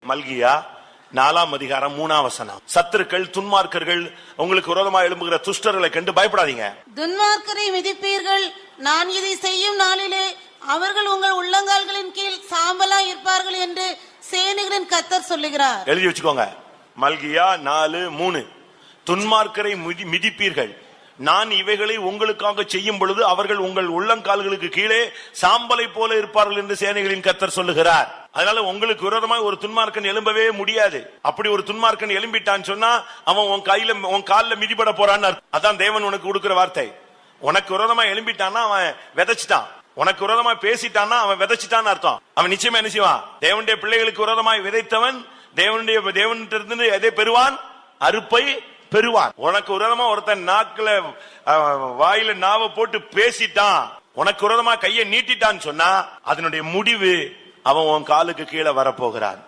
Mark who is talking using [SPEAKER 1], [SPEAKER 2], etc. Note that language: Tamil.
[SPEAKER 1] மல்கியா 4ஆம் அதிகாரம் 3ஆம் வசனம். சத்துருக்கள் துன்மார்க்கர்கள் உங்களுக்கு விரோதமாக எழும்புகிற துஷ்டர்களை கண்டு பயப்படாதீங்க.
[SPEAKER 2] துன்மார்க்கரை மிதிப்பீர்கள், நான் இதை செய்யும் நாளிலே அவர்கள் உங்கள் உள்ளங்கால்களின் கீழ் சாம்பலா இருப்பார்கள் என்று சேனைகளின் கர்த்தர் சொல்லுகிறார்.
[SPEAKER 1] எழுதி வச்சுக்கோங்க. மல்கியா 4:3. துன்மார்க்கரை மிதிப்பீர்கள், நான் இவைகளை உங்களுக்காக செய்யும் பொழுது அவர்கள் உங்கள் உள்ளங்கால்களுக்கு கீழே சாம்பலை போல இருப்பார்கள் என்று சேனைகளின் கர்த்தர் சொல்லுகிறார். அதனால உங்களுக்கு விரோதமாக ஒரு துன்மார்க்கன் எழும்பவே முடியாது. அப்படி ஒரு துன்மார்க்கன் எழும்பிட்டான்னு சொன்னா அவன் உன் காலில் மிதிபட போறான்னு. அதான் தேவன் உனக்கு கொடுக்கிற வார்த்தை. உனக்கு விரோதமா எழும்பிட்டான்னா அவன் விதைச்சிட்டான், உனக்கு விரோதமா பேசிட்டான்னா அவன் விதைச்சிட்டான்னு அர்த்தம். அவன் நிச்சயமா என்ன செய்வான்? தேவனுடைய பிள்ளைகளுக்கு விரோதமாய் விதைத்தவன் தேவனிடமிருந்து எதை பெறுவான்? அறுப்பை பெறுவான். உனக்கு விரோதமா ஒருத்தன் நாக்குல வாயில நாவை போட்டு பேசிட்டான், உனக்கு விரோதமா கையை நீட்டிட்டான்னு சொன்னா அதனுடைய முடிவு அவன் உன் காலுக்கு கீழே வரப்போகிறான்.